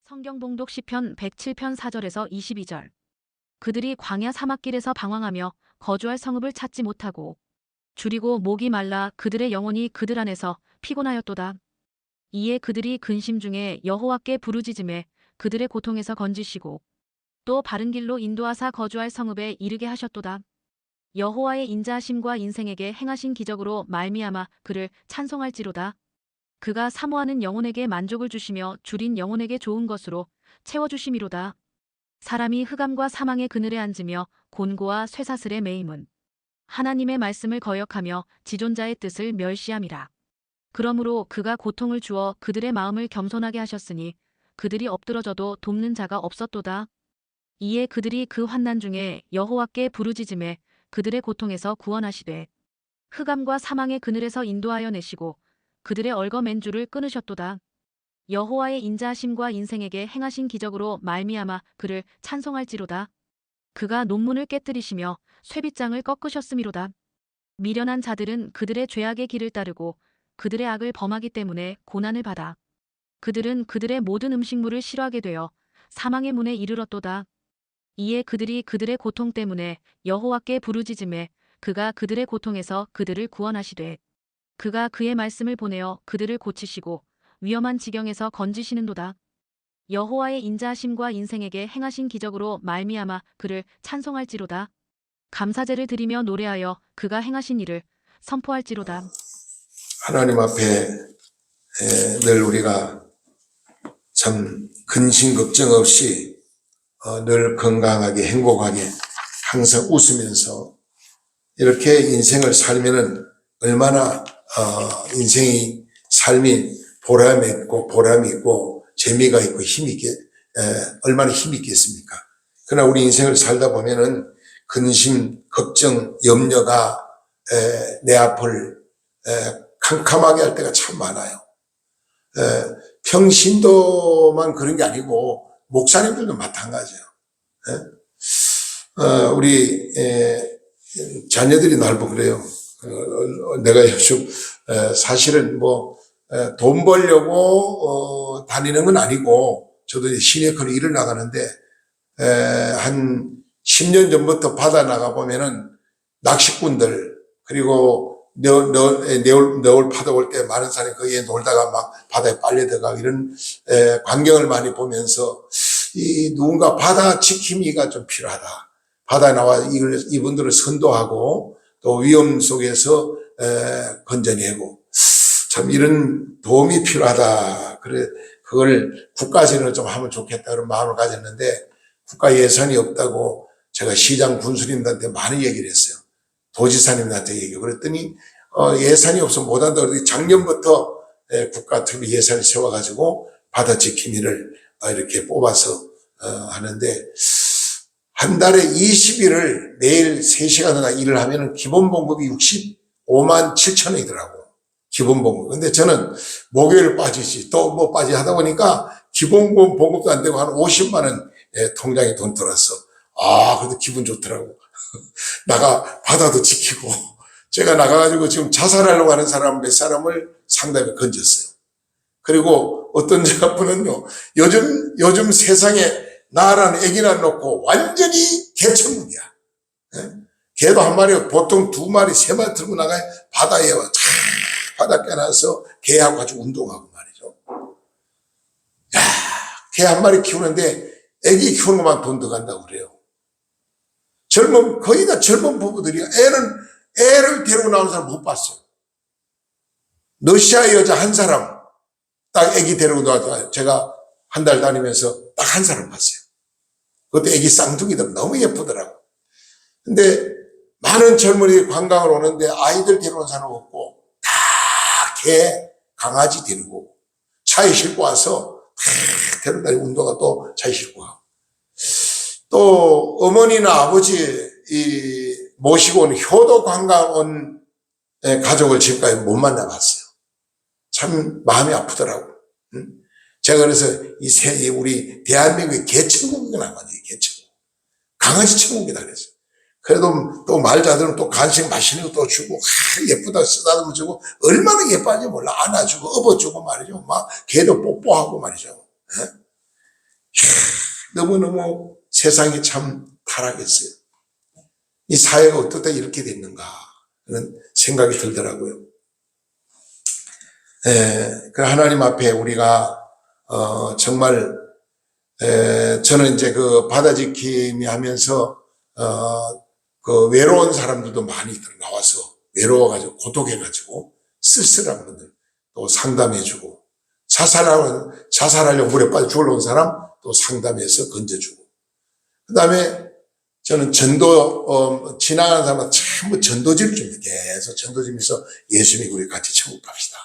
성경 봉독 시편 107편 4절에서 22절. 그들이 광야 사막길에서 방황하며 거주할 성읍을 찾지 못하고 줄이고 목이 말라 그들의 영혼이 그들 안에서 피곤하였도다. 이에 그들이 근심 중에 여호와께 부르짖음에 그들의 고통에서 건지시고 또 바른 길로 인도하사 거주할 성읍에 이르게 하셨도다. 여호와의 인자하심과 인생에게 행하신 기적으로 말미암아 그를 찬송할지로다. 그가 사모하는 영혼에게 만족을 주시며 줄인 영혼에게 좋은 것으로 채워주심이로다. 사람이 흑암과 사망의 그늘에 앉으며 곤고와 쇠사슬에 매임은 하나님의 말씀을 거역하며 지존자의 뜻을 멸시함이라. 그러므로 그가 고통을 주어 그들의 마음을 겸손하게 하셨으니 그들이 엎드러져도 돕는 자가 없었도다. 이에 그들이 그 환난 중에 여호와께 부르짖음에 그들의 고통에서 구원하시되 흑암과 사망의 그늘에서 인도하여 내시고 그들의 얽어맨 줄을 끊으셨도다. 여호와의 인자하심과 인생에게 행하신 기적으로 말미암아 그를 찬송할지로다. 그가 논문을 깨뜨리시며 쇠빗장을 꺾으셨음이로다. 미련한 자들은 그들의 죄악의 길을 따르고 그들의 악을 범하기 때문에 고난을 받아 그들은 그들의 모든 음식물을 싫어하게 되어 사망의 문에 이르렀도다. 이에 그들이 그들의 고통 때문에 여호와께 부르짖음에 그가 그들의 고통에서 그들을 구원하시되 그가 그의 말씀을 보내어 그들을 고치시고 위험한 지경에서 건지시는도다. 여호와의 인자하심과 인생에게 행하신 기적으로 말미암아 그를 찬송할지로다. 감사제를 드리며 노래하여 그가 행하신 일을 선포할지로다. 하나님 앞에 늘 우리가 참 근심 걱정 없이 늘 건강하게 행복하게 항상 웃으면서 이렇게 인생을 살면은 얼마나 인생이 삶이 보람이 있고 재미가 있고 얼마나 힘이 있겠습니까? 그러나 우리 인생을 살다 보면은 근심, 걱정, 염려가 내 앞을 캄캄하게 할 때가 참 많아요. 평신도만 그런 게 아니고 목사님들도 마찬가지예요. 우리 자녀들이 날 보고 그래요. 내가 요즘 사실은 돈 벌려고 다니는 건 아니고 저도 시내커로 일을 나가는데 한 10년 전부터 바다 나가 보면은 낚시꾼들 그리고 내올 파도 올 때 많은 사람이 거기에 놀다가 막 바다에 빨려 들어가고 이런 광경을 많이 보면서 누군가 바다 지킴이가 좀 필요하다. 바다에 나와 이분들을 선도하고 또 위험 속에서 건져내고 참 이런 도움이 필요하다. 그래 그걸 국가에서는 좀 하면 좋겠다 그런 마음을 가졌는데 국가 예산이 없다고 제가 시장 군수님들한테 많이 얘기를 했어요. 도지사님한테 얘기해요. 그랬더니 예산이 없어 못한다. 그러더니 작년부터 국가 특별 예산을 세워가지고 바다 지킴이를 이렇게 뽑아서 하는데 한 달에 20일을 매일 3시간이나 일을 하면 기본봉급이 65만 7천 원이더라고. 기본봉급. 근데 저는 목요일 빠지지 또 빠지 하다 보니까 기본봉급도 안 되고 한 50만 원 통장에 돈 들었어. 그래도 기분 좋더라고. 바다도 지키고. 제가 나가가지고 지금 자살하려고 하는 사람 몇 사람을 상담에 건졌어요. 그리고 어떤 분은요, 요즘 세상에 나라는 애기나 놓고 완전히 개천국이야. 개도 한 마리, 보통 2마리, 3마리 들고 나가야 바다에 바다 깨나서 개하고 같이 운동하고 말이죠. 개 한 마리 키우는데 애기 키우는 것만 돈 들어간다고 그래요. 거의 다 젊은 부부들이 애를 데리고 나오는 사람 못 봤어요. 러시아 여자 한 사람, 딱 애기 데리고 나와서 제가 한 달 다니면서 딱 한 사람 봤어요. 그것도 애기 쌍둥이들 너무 예쁘더라고. 근데 많은 젊은이들이 관광을 오는데 아이들 데려온 사람 없고 다 개, 강아지 데리고 차에 싣고 와서 데리고 다니고 운동화 또 차에 싣고 가고. 또 어머니나 아버지 모시고 온 효도 관광 온 가족을 지금까지 못 만나봤어요. 참 마음이 아프더라고. 제가 그래서 우리 대한민국의 개천국이구나 완전히 개천국. 강아지 천국이다 그랬어요. 그래도 또 말자들은 또 간식 맛있는 거 또 주고 예쁘다 쓰다듬어 주고 얼마나 예뻐하는지 몰라. 안아주고 업어주고 말이죠. 막 개도 뽀뽀하고 말이죠. 너무너무 세상이 참 타락했어요. 이 사회가 어떻게 이렇게 됐는가 그런 생각이 들더라고요. 그 하나님 앞에 우리가 정말 저는 이제 그 바다지킴이 하면서 그 외로운 사람들도 많이 나와서 외로워가지고 고독해가지고 쓸쓸한 분들 또 상담해주고 자살하려고 물에 빠져 죽으러 온 사람 또 상담해서 건져주고 그 다음에 저는 지나가는 사람은 전부 전도지를 줍니다. 계속 전도지면서 예수 믿고 우리 같이 천국 갑시다.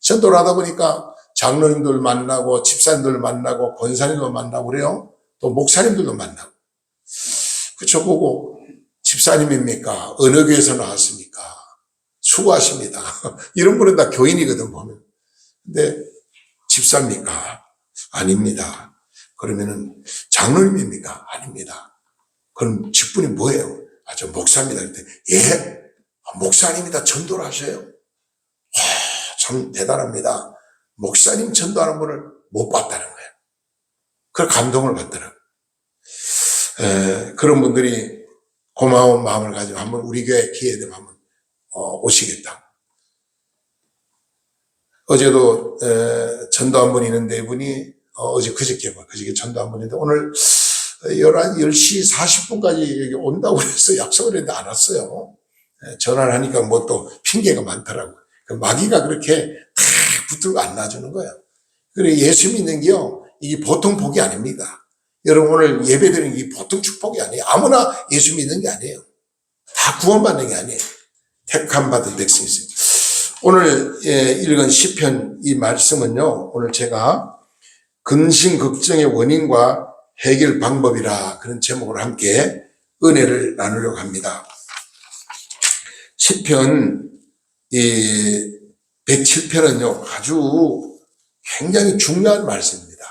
전도를 하다 보니까 장로님들 만나고 집사님들 만나고 권사님들 만나고 그래요. 또 목사님들도 만나고. 그쵸, 보고 집사님입니까? 어느 교회에서 나왔습니까? 수고하십니다. 이런 분은 다 교인이거든, 보면. 근데 집사입니까? 아닙니다. 그러면은 장로님입니까? 아닙니다. 그럼 직분이 뭐예요? 저 목사입니다. 그때 예? 목사님이다. 전도를 하셔요? 참 대단합니다. 목사님 전도하는 분을 못 봤다는 거예요. 그 감동을 받더라고요. 그런 분들이 고마운 마음을 가지고 한번 우리 교회 기회 되면 한번 오시겠다. 어제도 전도 한 분 있는데 이분이 그저께 전도 한 분 있는데 오늘 10시 40분까지 여기 온다고 해서 약속을 했는데 안 왔어요. 전화를 하니까 뭐 또 핑계가 많더라고요. 마귀가 그렇게 다 붙들고 안 놔주는 거예요. 그래 예수 믿는 게요, 이게 보통 복이 아닙니다. 여러분 오늘 예배 드리는 게 보통 축복이 아니에요. 아무나 예수 믿는 게 아니에요. 다 구원받는 게 아니에요. 택함 받은 백성이세요. 오늘 읽은 시편 이 말씀은요, 오늘 제가 근심 걱정의 원인과 해결 방법이라 그런 제목으로 함께 은혜를 나누려고 합니다. 시편 이 107편은요 아주 굉장히 중요한 말씀입니다.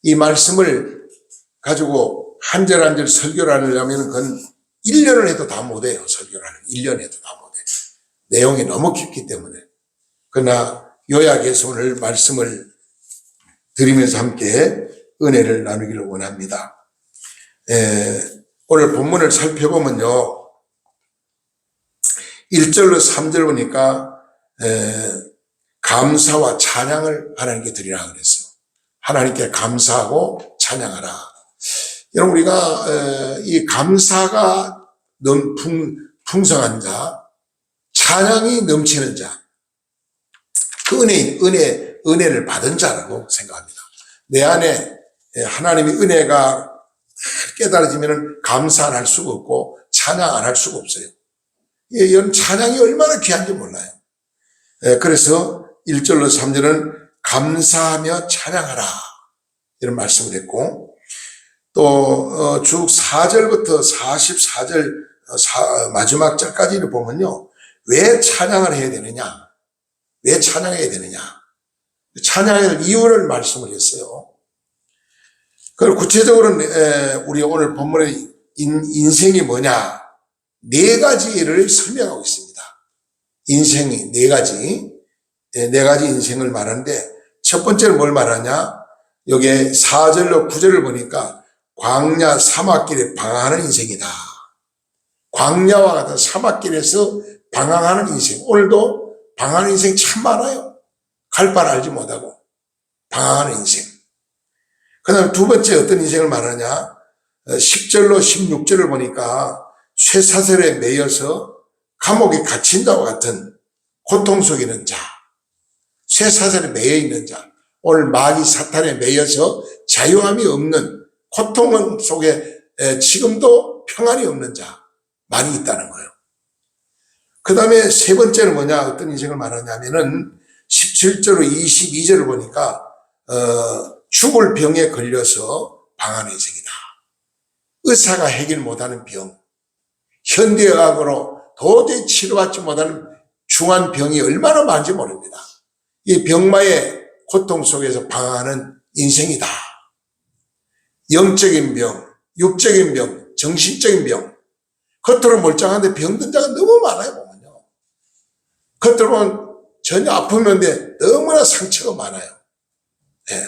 이 말씀을 가지고 한 절 한 절 설교를 하려면 그건 1년을 해도 다 못해요. 설교를 하면 1년 해도 다 못해요. 내용이 너무 깊기 때문에. 그러나 요약해서 오늘 말씀을 드리면서 함께 은혜를 나누기를 원합니다. 오늘 본문을 살펴보면요 1절로 3절 보니까 감사와 찬양을 하나님께 드리라 그랬어요. 하나님께 감사하고 찬양하라. 여러분 우리가 이 감사가 풍성한 자, 찬양이 넘치는 자, 그 은혜를 받은 자라고 생각합니다. 내 안에 하나님의 은혜가 깨달아지면 감사 안 할 수가 없고 찬양 안 할 수가 없어요. 이런 찬양이 얼마나 귀한지 몰라요. 그래서 1절로 3절은 감사하며 찬양하라 이런 말씀을 했고 또 쭉 4절부터 44절 마지막 절까지를 보면요 왜 찬양을 해야 되느냐, 왜 찬양해야 되느냐, 찬양해야 될 이유를 말씀을 했어요. 그리고 구체적으로는 우리 오늘 본문의 인생이 뭐냐 4가지를 설명하고 있습니다. 인생이 4가지 인생을 말하는데 첫 번째는 뭘 말하냐, 여기 4절로 9절을 보니까 광야 사막길에 방황하는 인생이다. 광야와 같은 사막길에서 방황하는 인생. 오늘도 방황하는 인생 참 많아요. 갈 바를 알지 못하고 방황하는 인생. 그 다음에 두 번째 어떤 인생을 말하냐, 10절로 16절을 보니까 쇠사슬에 매여서 감옥에 갇힌 자와 같은 고통 속에 있는 자, 쇠사슬에 매여 있는 자, 오늘 마귀 사탄에 매여서 자유함이 없는 고통 속에 지금도 평안이 없는 자 많이 있다는 거예요. 그 다음에 세 번째는 뭐냐, 어떤 인생을 말하냐면은 17절로 22절을 보니까 죽을 병에 걸려서 방황하는 인생이다. 의사가 해결 못하는 병, 현대의학으로 도저히 치료받지 못하는 중한 병이 얼마나 많은지 모릅니다. 이 병마의 고통 속에서 방황하는 인생이다. 영적인 병, 육적인 병, 정신적인 병, 겉으로 멀쩡한데 병든 자가 너무 많아요, 보면요. 겉으로 보면 전혀 아픔이 없는데 너무나 상처가 많아요. 네.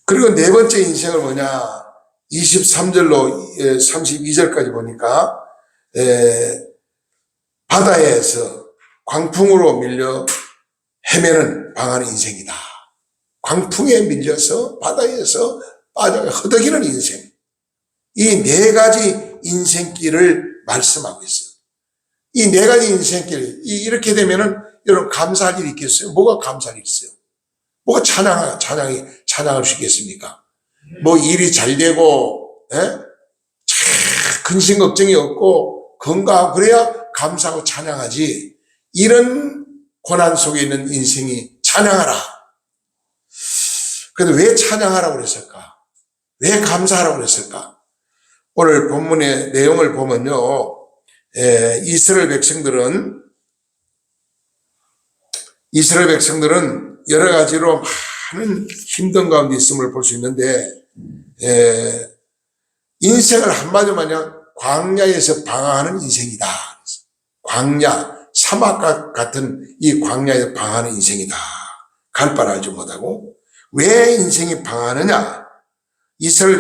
그리고 네 번째 인생을 뭐냐? 23절로 32절까지 보니까 바다에서 광풍으로 밀려 헤매는 방하는 인생이다. 광풍에 밀려서 바다에서 빠져 허덕이는 인생. 이 네 가지 인생길을 말씀하고 있어요. 이 네 가지 인생길, 이렇게 되면은 여러분 감사할 일이 있겠어요? 뭐가 감사할 일이 있어요? 뭐가 찬양할 수 있겠습니까? 뭐 일이 잘 되고, 근심 걱정이 없고, 건강하고, 그래야 감사하고 찬양하지. 이런 고난 속에 있는 인생이 찬양하라. 그런데 왜 찬양하라고 그랬을까? 왜 감사하라고 그랬을까? 오늘 본문의 내용을 보면요, 이스라엘 백성들은 여러 가지로 많은 힘든 가운데 있음을 볼 수 있는데, 인생을 한마디로 말하면 광야에서 방황하는 인생이다. 광야, 사막 같은 이 광야에서 방황하는 인생이다. 갈 바를 알지 못하고. 왜 인생이 방황하느냐? 이스라엘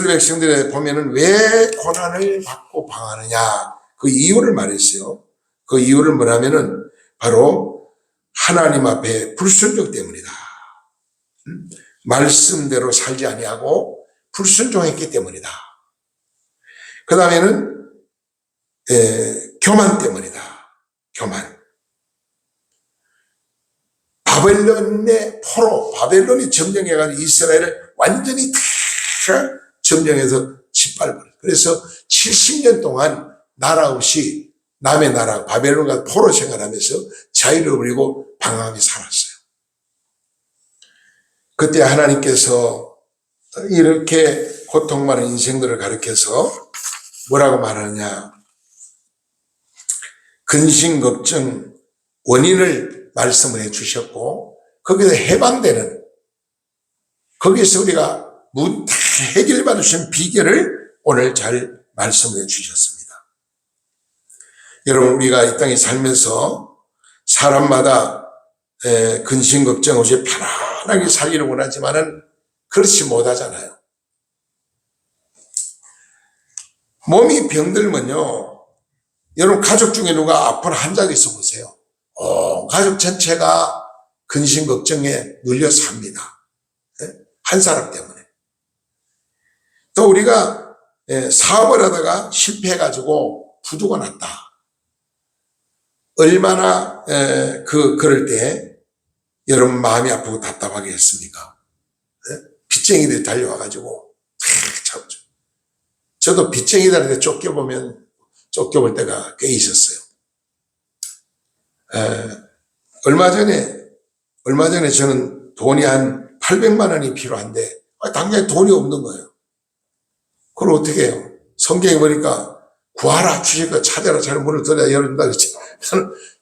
백성들에 보면은 왜 고난을 받고 방황하느냐? 그 이유를 말했어요. 그 이유를 뭐냐면은 바로 하나님 앞에 불순종 때문이다. 말씀대로 살지 아니하고 불순종했기 때문이다. 그 다음에는 교만 때문이다. 교만. 바벨론이 점령해가지고 이스라엘을 완전히 다 점령해서 짓밟아요. 그래서 70년 동안 나라 없이 남의 나라 바벨론과 포로 생활하면서 자유를 부리고 방황하며 살았어요. 그때 하나님께서 이렇게 고통 많은 인생들을 가르쳐서 뭐라고 말하느냐? 근심 걱정 원인을 말씀을 해 주셨고, 거기서 해방되는, 거기서 우리가 해결받을 수 있는 비결을 오늘 잘 말씀해 주셨습니다. 여러분, 우리가 이 땅에 살면서 사람마다 근심 걱정 없이 편안하게 살기를 원하지만은 그렇지 못하잖아요. 몸이 병들면요, 여러분 가족 중에 누가 아픈 환자가 있어 보세요. 가족 전체가 근심 걱정에 눌려 삽니다. 한 사람 때문에. 또 우리가 사업을 하다가 실패해가지고 부도가 났다. 얼마나 그럴 때 여러분 마음이 아프고 답답하게 했습니까? 빚쟁이들이 달려와가지고 참죠. 저도 빚쟁이들한테 쫓겨볼 때가 꽤 있었어요. 얼마 전에 저는 돈이 한 800만 원이 필요한데 당장에 돈이 없는 거예요. 그걸 어떻게 해요? 성경에 보니까 구하라 주실까 찾아라 잘 문을 닫아 열어준다 그랬지.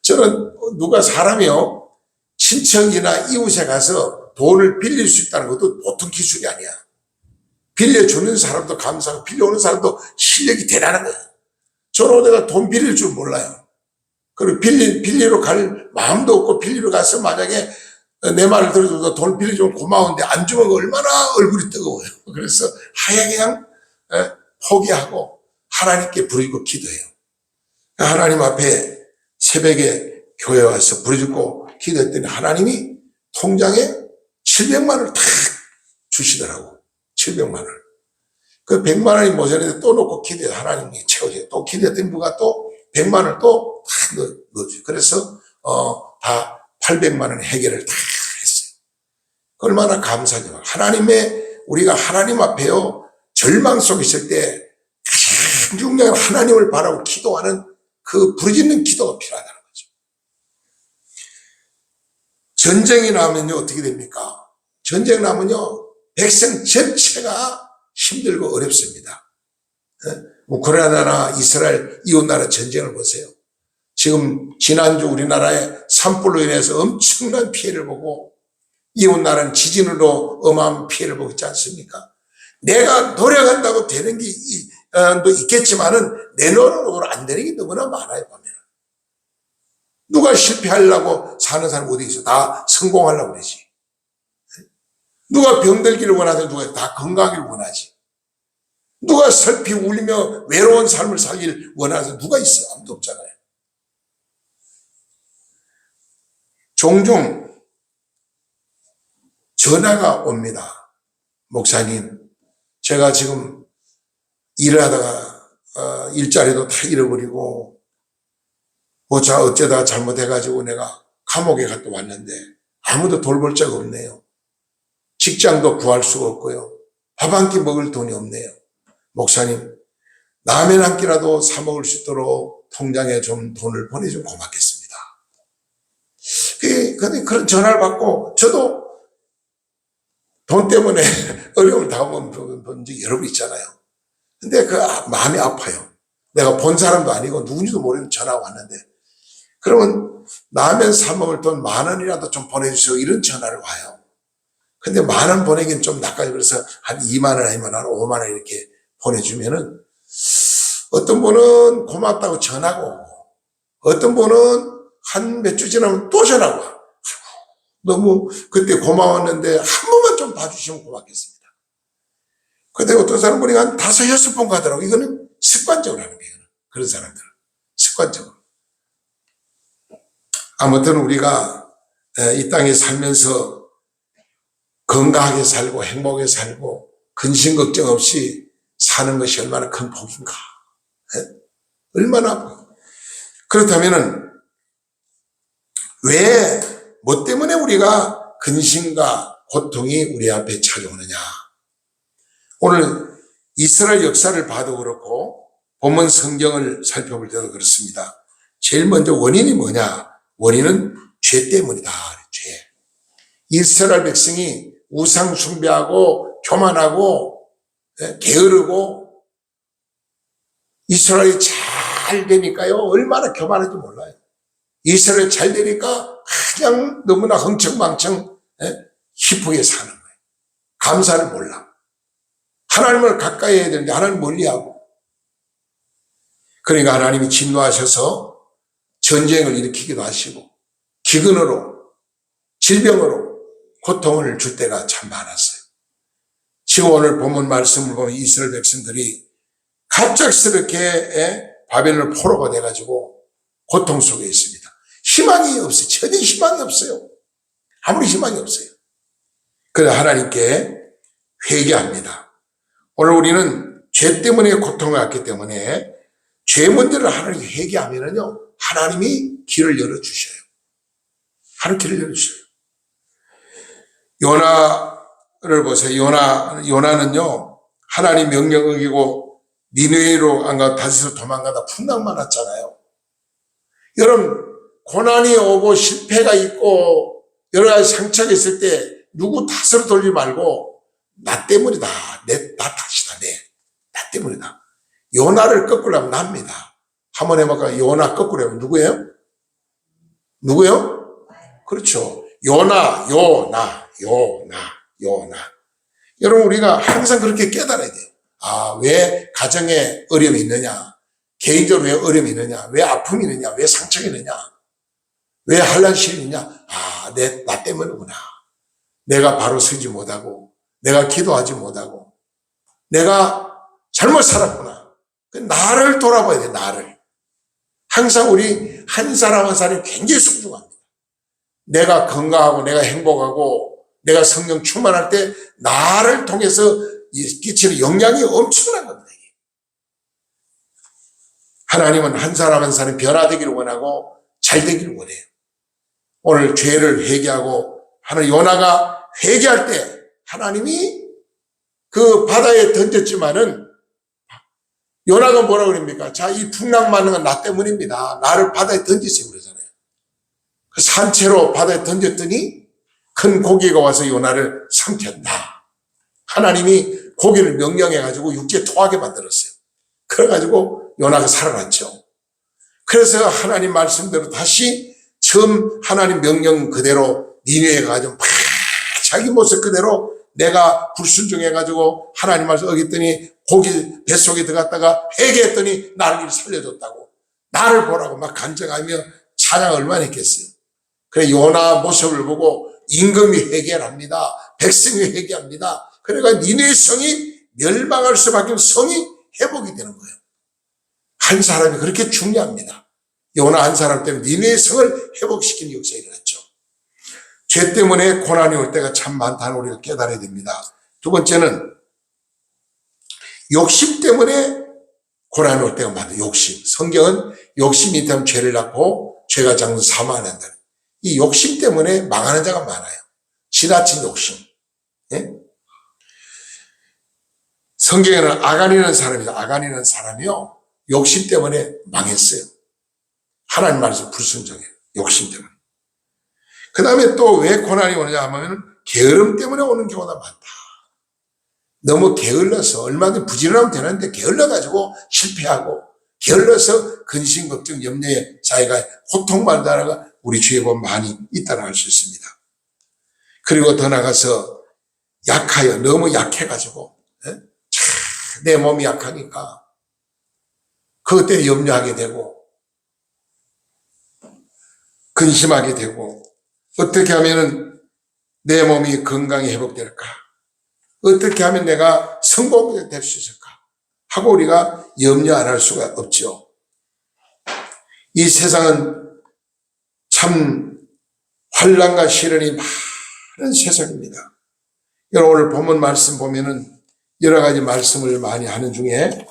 저는 누가 사람이요 친척이나 이웃에 가서 돈을 빌릴 수 있다는 것도 보통 기술이 아니야. 빌려주는 사람도 감사하고 빌려오는 사람도 실력이 대단한 거야. 저는 내가 돈 빌릴 줄 몰라요. 그리고 빌리러 갈 마음도 없고 빌리러 가서 만약에 내 말을 들어줘도 돈 빌려주면 고마운데 안 주면 얼마나 얼굴이 뜨거워요. 그래서 하얗게 그냥 포기하고 하나님께 부르짖고 기도해요. 하나님 앞에 새벽에 교회 와서 부르짖고 기도했더니 하나님이 통장에 700만 원을 탁 주시더라고. 700만 원. 그 100만 원이 모자라는데 또 놓고 기도해요. 하나님이 채워줘요. 또 기도했더니 누가 또 100만 원을 또 탁 넣어줘요. 그래서 다 800만 원 해결을 다 했어요. 얼마나 감사하냐. 우리가 하나님 앞에요 절망 속에 있을 때 가장 중요한 하나님을 바라고 기도하는 그 부르짖는 기도가 필요하다는 거죠. 전쟁이 나면요 어떻게 됩니까? 전쟁 나면요 백성 전체가 힘들고 어렵습니다. 우크라이나나 이스라엘 이웃나라 전쟁을 보세요. 지금 지난주 우리나라에 산불로 인해서 엄청난 피해를 보고 이웃나라는 지진으로 어마어마한 피해를 보고 있지 않습니까? 내가 노력한다고 되는 게 또 있겠지만은 내 노력으로 안 되는 게 너무나 많아요. 보면 누가 실패하려고 사는 사람 어디 있어? 다 성공하려고 그러지. 누가 병들기를 원하든 누가 다 건강하기를 원하지. 누가 슬피 울리며 외로운 삶을 살기를 원하는 누가 있어요? 아무도 없잖아요. 종종 전화가 옵니다. 목사님, 제가 지금 일을 하다가 일자리도 다 잃어버리고 어쩌다가 잘못해가지고 내가 감옥에 갔다 왔는데 아무도 돌볼 자가 없네요. 직장도 구할 수가 없고요. 밥 한 끼 먹을 돈이 없네요. 목사님, 라면 한 끼라도 사 먹을 수 있도록 통장에 좀 돈을 보내주면 고맙겠습니다. 근데 그런 전화를 받고 저도 돈 때문에 어려움을 당한 적이 여러 번 있잖아요. 근데 그 마음이 아파요. 내가 본 사람도 아니고 누군지도 모르는 전화가 왔는데 그러면 라면 사 먹을 돈 10,000원이라도 좀 보내주세요. 이런 전화를 와요. 근데 10,000원 보내기는 좀 낚아요. 그래서 한 20,000원 아니면 한 50,000원 이렇게 보내주면은 어떤 분은 고맙다고 전화가 오고 어떤 분은 한 몇 주 지나면 또 전화가 와. 너무 그때 고마웠는데 한 번만 좀 봐주시면 고맙겠습니다. 근데 어떤 사람 보니 한 5, 6번 가더라고. 이거는 습관적으로 하는 거예요. 그런 사람들은. 습관적으로. 아무튼 우리가 이 땅에 살면서 건강하게 살고 행복하게 살고 근심 걱정 없이 사는 것이 얼마나 큰 복인가. 얼마나. 그렇다면은 뭐 때문에 우리가 근심과 고통이 우리 앞에 찾아오느냐. 오늘 이스라엘 역사를 봐도 그렇고 본문 성경을 살펴볼 때도 그렇습니다. 제일 먼저 원인이 뭐냐? 원인은 죄 때문이다. 죄. 이스라엘 백성이 우상 숭배하고 교만하고 게으르고 이스라엘이 잘 되니까요. 얼마나 교만한지 몰라요. 이스라엘 잘 되니까 그냥 너무나 흥청망청 기쁘게 사는 거예요. 감사를 몰라. 하나님을 가까이 해야 되는데 하나님 멀리하고. 그러니까 하나님이 진노하셔서 전쟁을 일으키기도 하시고 기근으로 질병으로 고통을 줄 때가 참 많았어요. 지금 오늘 본문 말씀을 보면 이스라엘 백성들이 갑작스럽게 바벨론 포로가 돼가지고 고통 속에 있습니다. 희망이 없어요. 전혀 희망이 없어요. 아무리 희망이 없어요. 그래서 하나님께 회개합니다. 오늘 우리는 죄 때문에 고통을 받기 때문에 죄 문제를 하나님께 회개하면은요, 하나님이 길을 열어주셔요. 하나님 길을 열어주셔요. 요나를 보세요. 요나는요, 하나님 명령 어기고 니느웨로 안 가고 다시서 도망가다 풍랑 많았잖아요. 여러분, 고난이 오고 실패가 있고 여러 가지 상처가 있을 때 누구 탓으로 돌리지 말고 나 때문이다. 나 탓이다. 나 때문이다. 요나를 거꾸로 하면 납니다. 한번 해볼까요? 요나 거꾸로 하면 누구예요? 누구요? 그렇죠. 요나. 여러분, 우리가 항상 그렇게 깨달아야 돼요. 왜 가정에 어려움이 있느냐? 개인적으로 왜 어려움이 있느냐? 왜 아픔이 있느냐? 왜 상처가 있느냐? 왜 환난시이 있느냐? 나 때문이구나. 내가 바로 서지 못하고, 내가 기도하지 못하고, 내가 잘못 살았구나. 나를 돌아봐야 돼, 나를. 항상 우리 한 사람 한 사람이 굉장히 소중합니다. 내가 건강하고, 내가 행복하고, 내가 성령 충만할 때, 나를 통해서 끼치는 영향이 엄청난 겁니다. 하나님은 한 사람 한 사람이 변화되기를 원하고, 잘 되기를 원해요. 오늘 죄를 회개하고, 요나가 회개할 때, 하나님이 그 바다에 던졌지만은, 요나가 뭐라고 그럽니까? 자, 이 풍랑 맞는 건 나 때문입니다. 나를 바다에 던지세요. 그러잖아요. 그 산채로 바다에 던졌더니 큰 고기가 와서 요나를 삼켰다. 하나님이 고기를 명령해가지고 육지에 토하게 만들었어요. 그래가지고 요나가 살아났죠. 그래서 하나님 말씀대로 다시 처음 하나님 명령 그대로 니느웨에 가가지고 막 자기 모습 그대로 내가 불순종해가지고 하나님 말씀 어겼더니 고기 뱃속에 들어갔다가 회개했더니 나를 살려줬다고 나를 보라고 막 간증하며 찬양 얼마나 했겠어요. 그래 요나 모습을 보고 임금이 회개를 합니다. 백성이 회개합니다. 그러니까 니네 성이 멸망할 수밖에 없는 성이 회복이 되는 거예요. 한 사람이 그렇게 중요합니다. 요나 한 사람 때문에 니네 성을 회복시키는 역사가 일어났죠. 죄 때문에 고난이 올 때가 참 많다는 우리가 깨달아야 됩니다. 두 번째는 욕심 때문에 고난이 올 때가 많아요. 욕심. 성경은 욕심이 있다면 죄를 낳고 죄가 장서 사망을 한다. 이 욕심 때문에 망하는 자가 많아요. 지나친 욕심. 예? 성경에는 아간이라는 사람이다. 아간이라는 사람이요. 욕심 때문에 망했어요. 하나님 말씀 불순종해요. 욕심 때문에. 그 다음에 또 왜 고난이 오느냐 하면 게으름 때문에 오는 경우가 많다. 너무 게을러서 얼마든지 부지런하면 되는데 게을러가지고 실패하고 게을러서 근심, 걱정, 염려의 사이가 고통받다가 우리 주위에 보면 많이 있다고 할 수 있습니다. 그리고 더 나가서 약하여 너무 약해가지고 내 몸이 약하니까 그것 때문에 염려하게 되고 근심하게 되고 어떻게 하면은 내 몸이 건강히 회복될까? 어떻게 하면 내가 성공이 될 수 있을까? 하고 우리가 염려 안 할 수가 없죠. 이 세상은 참 환난과 시련이 많은 세상입니다. 여러분 오늘 본문 말씀 보면은 여러 가지 말씀을 많이 하는 중에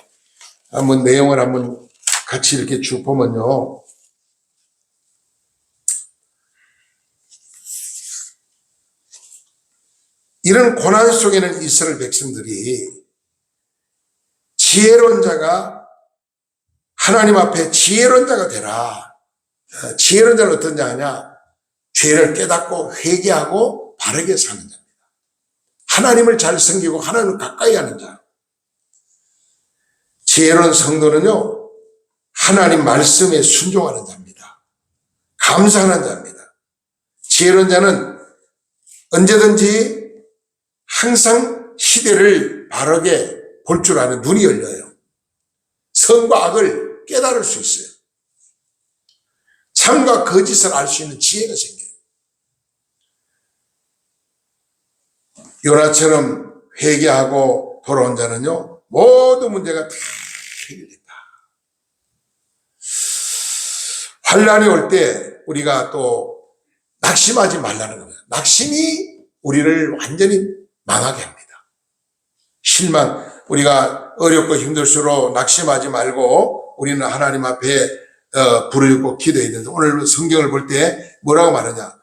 한번 내용을 한번 같이 이렇게 쭉 보면요. 이런 고난 속에는 이스라엘 백성들이 지혜로운 자가 하나님 앞에 지혜로운 자가 되라. 지혜로운 자는 어떤 자냐? 죄를 깨닫고 회개하고 바르게 사는 자입니다. 하나님을 잘 섬기고 하나님을 가까이 하는 자. 지혜로운 성도는요, 하나님 말씀에 순종하는 자입니다. 감사하는 자입니다. 지혜로운 자는 언제든지 항상 시대를 바르게 볼 줄 아는 눈이 열려요. 선과 악을 깨달을 수 있어요. 참과 거짓을 알 수 있는 지혜가 생겨요. 요나처럼 회개하고 돌아온 자는요, 모든 문제가 다 해결된다. 환란이 올 때 우리가 또 낙심하지 말라는 겁니다. 낙심이 우리를 완전히 망하게 합니다. 실망, 우리가 어렵고 힘들수록 낙심하지 말고 우리는 하나님 앞에 부르짖고 기도해야 된다. 오늘 성경을 볼 때 뭐라고 말하냐?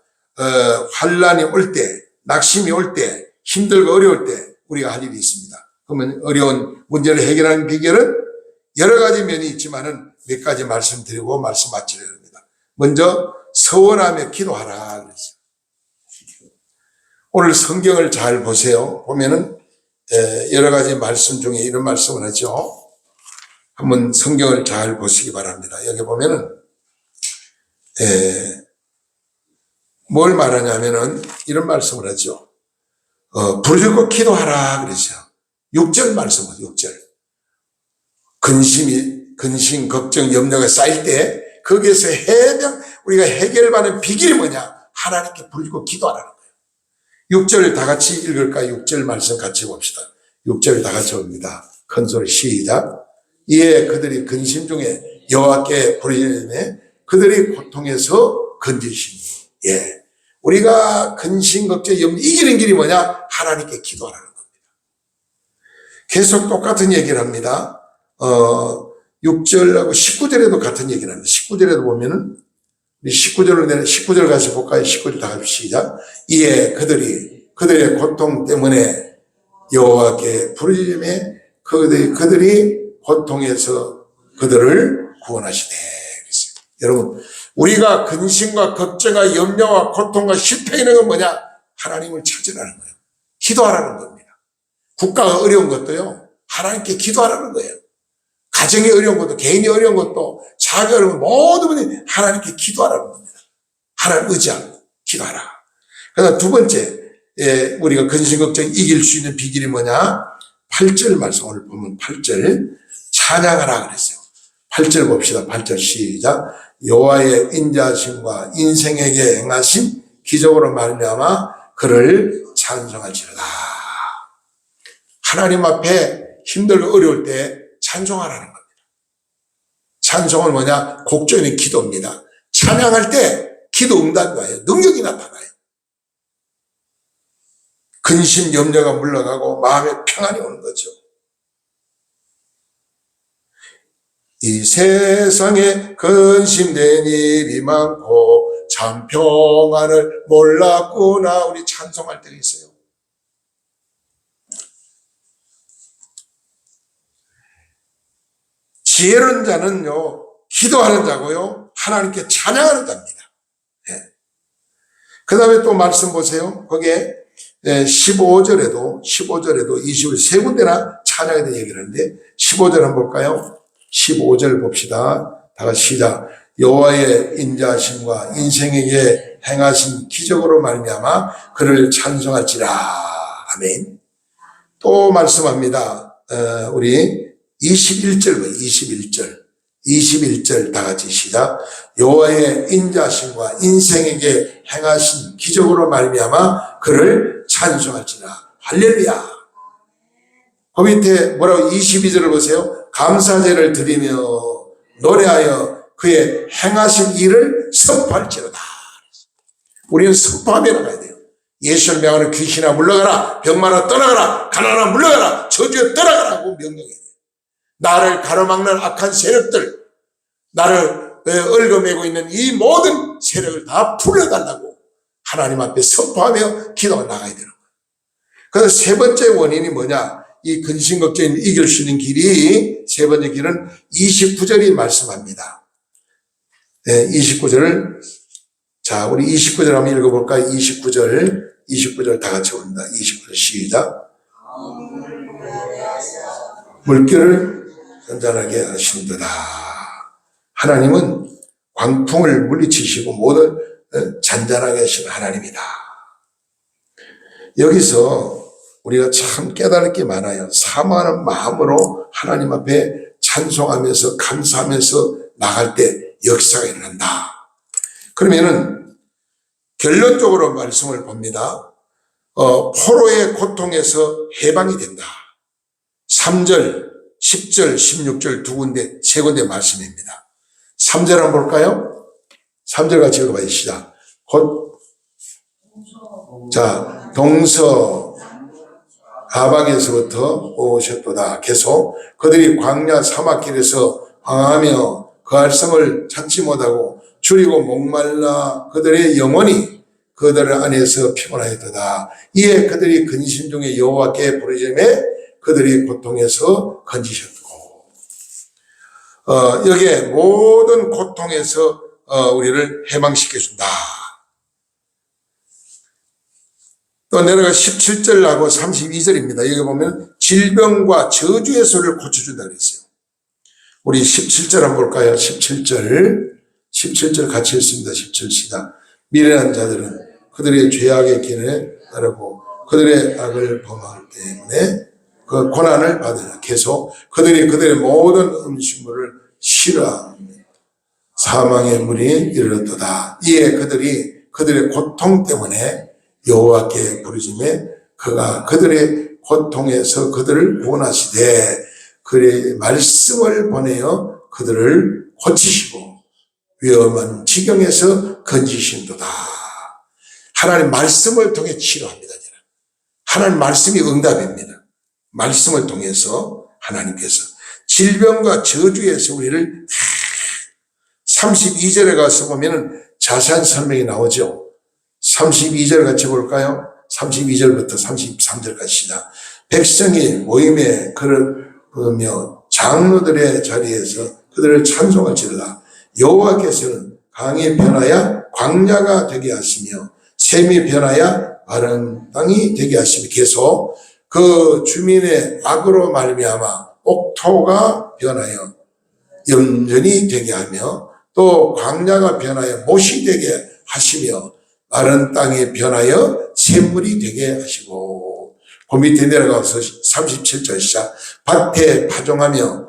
환란이 올 때, 낙심이 올 때, 힘들고 어려울 때 우리가 할 일이 있습니다. 그러면 어려운 문제를 해결하는 비결은 여러 가지 면이 있지만은 몇 가지 말씀드리고 말씀 마치려고 합니다. 먼저 서원하며 기도하라 그랬어요. 오늘 성경을 잘 보세요. 보면은 여러 가지 말씀 중에 이런 말씀을 하죠. 한번 성경을 잘 보시기 바랍니다. 여기 보면은 뭘 말하냐면은 이런 말씀을 하죠. 부르짖고 기도하라 그러죠. 6절 말씀은 6절. 근심, 걱정, 염려가 쌓일 때 거기에서 우리가 해결받는 비결이 뭐냐? 하나님께 부르짖고 기도하라는 거예요. 6절 다 같이 읽을까요? 6절 말씀 같이 봅시다. 6절 다 같이 봅니다. 큰 소리 시작. 이에 그들이 근심 중에 여호와께 부르짖으매 그들이 고통에서 건지시니. 예. 우리가 근심, 걱정, 염려 이기는 길이 뭐냐? 하나님께 기도하라는 겁니다. 계속 똑같은 얘기를 합니다. 6절하고 19절에도 같은 얘기를 합니다. 19절에도 보면은 19절 같이 볼까요? 19절 다 같이 시작. 이에 그들의 고통 때문에 여호와께 부르짖으매 그들이 고통에서 그들을 구원하시되 그랬어요. 여러분, 우리가 근심과 걱정과 염려와 고통과 실패 있는 건 뭐냐? 하나님을 찾으라는 거예요. 기도하라는 겁니다. 국가가 어려운 것도요, 하나님께 기도하라는 거예요. 가정이 어려운 것도, 개인이 어려운 것도, 자기 어려운 것도 모든 분이 하나님께 기도하라는 겁니다. 하나님 의지하고 기도하라. 그다음 두 번째, 우리가 근심 걱정 이길 수 있는 비결이 뭐냐? 8절 말씀 오늘 보면 8절 찬양하라 그랬어요. 8절 봅시다. 8절 시작. 여호와의 인자하심과 인생에게 행하신 기적으로 말미암아 그를 찬송할지로다. 하나님 앞에 힘들고 어려울 때 찬송하라는 겁니다. 찬송은 뭐냐? 곡조는 기도입니다. 찬양할 때 기도 응답이 와요. 능력이 나타나요. 근심 염려가 물러가고 마음에 평안이 오는 거죠. 이 세상에 근심된 일이 많고 참 평안을 몰랐구나. 우리 찬송할 때가 있어요. 지혜로운 자는요, 기도하는 자고요, 하나님께 찬양하는 자입니다. 예. 그 다음에 또 말씀 보세요. 거기에 15절에도 20절 세 군데나 찬양에 대해 얘기를 하는데 15절 한번 볼까요? 15절 봅시다. 다 같이 시작. 여호와의 인자하심과 인생에게 행하신 기적으로 말미암아 그를 찬송할지라. 아멘. 또 말씀합니다. 우리 21절 다 같이 시작. 여호와의 인자하심과 인생에게 행하신 기적으로 말미암아 그를 찬송할지라. 할렐루야. 그 밑에 뭐라고 22절을 보세요. 감사제를 드리며 노래하여 그의 행하신 일을 선포할지로다. 우리는 선포하며 나가야 돼요. 예수를 명하는 귀신아 물러가라, 병마나 떠나가라, 가난아 물러가라, 저주에 떠나가라고 명령해야 돼요. 나를 가로막는 악한 세력들, 나를 얽어매고 있는 이 모든 세력을 다 풀어달라고 하나님 앞에 선포하며 기도가 나가야 되는 거예요. 그래서 세 번째 원인이 뭐냐? 이 근심 걱정을 이길 수 있는 길이, 세 번째 길은 29절이 말씀합니다. 29절을, 자, 우리 29절 한번 읽어볼까요? 29절 다 같이 봅니다. 29절 시작. 물결을 잔잔하게 하신도다. 하나님은 광풍을 물리치시고 모든 잔잔하게 하시는 하나님이다. 여기서 우리가 참 깨달을 게 많아요. 사모하는 마음으로 하나님 앞에 찬송하면서 감사하면서 나갈 때 역사가 일어난다. 그러면은 결론적으로 말씀을 봅니다. 포로의 고통에서 해방이 된다. 3절, 10절, 16절 세 군데 말씀입니다. 3절 한번 볼까요? 3절 같이 읽어봐요. 시작. 자, 동서 가방에서부터 오셨도다. 계속 그들이 광야 사막길에서 방황하며 그할 성을 찾지 못하고 줄이고 목말라 그들의 영혼이 그들 안에서 피곤하였도다. 이에 그들이 근심 중에 여호와께 부르짖음에 그들이 고통에서 건지셨고, 여기에 모든 고통에서 우리를 해방시켜준다. 또 내려가 17절하고 32절입니다. 여기 보면 질병과 저주의 소리를 고쳐준다 그랬어요. 우리 17절 한번 볼까요? 17절 같이 읽습니다. 17 시작. 미련한 자들은 그들의 죄악의 길에 따르고 그들의 악을 범하기 때문에 그 고난을 받으라. 계속 그들이 그들의 모든 음식물을 싫어하며 사망의 물이 이르렀도다. 이에 그들이 그들의 고통 때문에 여호와께 부르짖음에 그가 그들의 고통에서 그들을 구원하시되 그의 말씀을 보내어 그들을 고치시고 위험한 지경에서 건지신도다. 하나님 말씀을 통해 치료합니다. 하나님 말씀이 응답입니다. 말씀을 통해서 하나님께서 질병과 저주에서 우리를 32절에 가서 보면은 자세한 설명이 나오죠. 32절 같이 볼까요? 32절부터 33절까지 시작. 백성이 모임에 걸으며 장로들의 자리에서 그들을 찬송할지로다. 여호와께서는 강이 변하여 광야가 되게 하시며 샘이 변하여 마른 땅이 되게 하시며 계속 그 주민의 악으로 말미암아 옥토가 변하여 염전이 되게 하며 또 광야가 변하여 못이 되게 하시며 마른 땅이 변하여 샘물이 되게 하시고 그 밑에 내려가서 37절 시작. 밭에 파종하며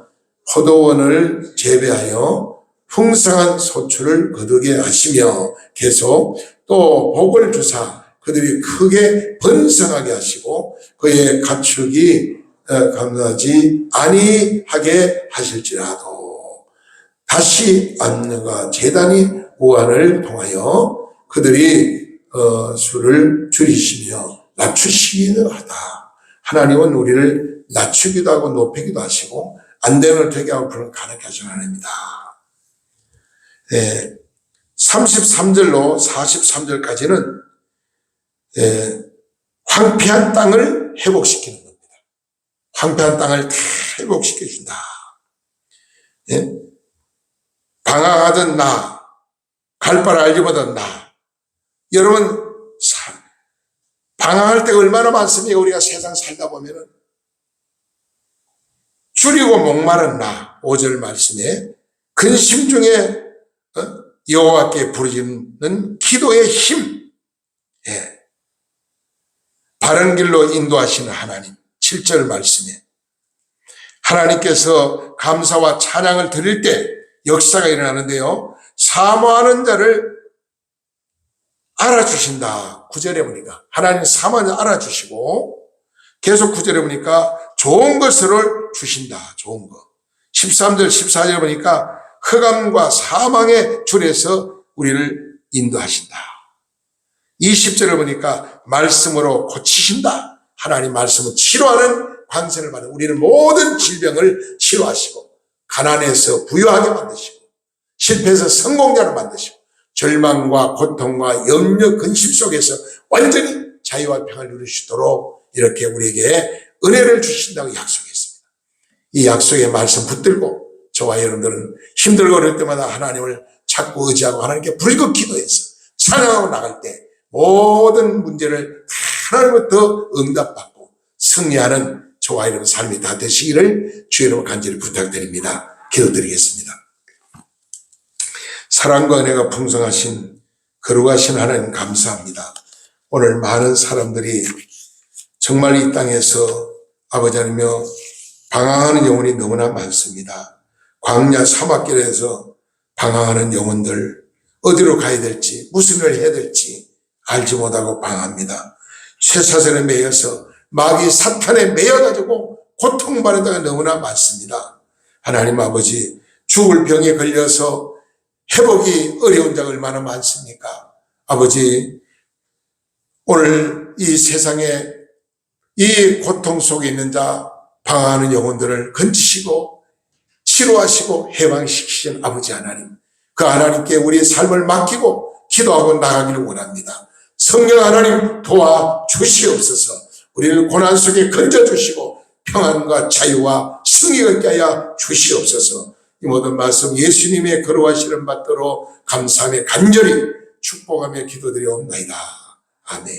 포도원을 재배하여 풍성한 소출을 거두게 하시며 계속 또 복을 주사 그들이 크게 번성하게 하시고 그의 가축이 감사하지 아니하게 하실지라도 다시 안능과 제단이 우한을 통하여 그들이 수를 줄이시며 낮추시기는 하다. 하나님은 우리를 낮추기도 하고 높이기도 하시고 안 되는 되게 하고 그런 가능하게 하시는 하나님입니다. 33절로 43절까지는 황폐한 땅을 회복시키는 겁니다. 황폐한 땅을 다 회복시켜준다. 방황하던 나, 갈 바를 알지 못한 나. 여러분, 방황할 때가 얼마나 많습니까? 우리가 세상 살다 보면은. 줄이고 목마른 나, 5절 말씀에 근심 중에 여호와께 부르짖는 기도의 힘, 바른 길로 인도하시는 하나님, 7절 말씀에 하나님께서 감사와 찬양을 드릴 때 역사가 일어나는데요. 사모하는 자를 알아주신다. 9절에 보니까 하나님 사모하는 자 알아주시고 계속 9절에 보니까 좋은 것을 주신다. 좋은 거. 13절 14절에 보니까 흑암과 사망의 줄에서 우리를 인도하신다. 20절에 보니까 말씀으로 고치신다. 하나님 말씀은 치료하는 관세를 받는 우리는 모든 질병을 치료하시고 가난해서 부유하게 만드시고 실패해서 성공자로 만드시고 절망과 고통과 염려 근심 속에서 완전히 자유와 평안을 누리시도록 이렇게 우리에게 은혜를 주신다고 약속했습니다. 이 약속의 말씀 붙들고 저와 여러분들은 힘들고 어려울 때마다 하나님을 찾고 의지하고 하나님께 불긋 기도해서 찬양하고 나갈 때 모든 문제를 하나님부터 응답받고 승리하는 저와 여러분 삶이 다 되시기를 주의 이름으로 간절히 부탁드립니다. 기도드리겠습니다. 사랑과 은혜가 풍성하신 거룩하신 하나님 감사합니다. 오늘 많은 사람들이 정말 이 땅에서 아버지 하나님여 방황하는 영혼이 너무나 많습니다. 광야 사막길에서 방황하는 영혼들 어디로 가야 될지 무슨 일을 해야 될지 알지 못하고 방황합니다. 쇠사슬에 매여서 마귀 사탄에 매여가지고 고통받는 데가 너무나 많습니다. 하나님 아버지 죽을 병에 걸려서 회복이 어려운 자가 얼마나 많습니까? 아버지 오늘 이 세상에 이 고통 속에 있는 자 방황하는 영혼들을 건지시고 치료하시고 해방시키신 아버지 하나님, 그 하나님께 우리의 삶을 맡기고 기도하고 나가기를 원합니다. 성령 하나님 도와주시옵소서. 우리를 고난 속에 건져주시고 평안과 자유와 승리가 있게 하여 주시옵소서. 이 모든 말씀 예수님의 거룩하시는 받도록 감사하며 간절히 축복하며 기도드리옵나이다. 아멘.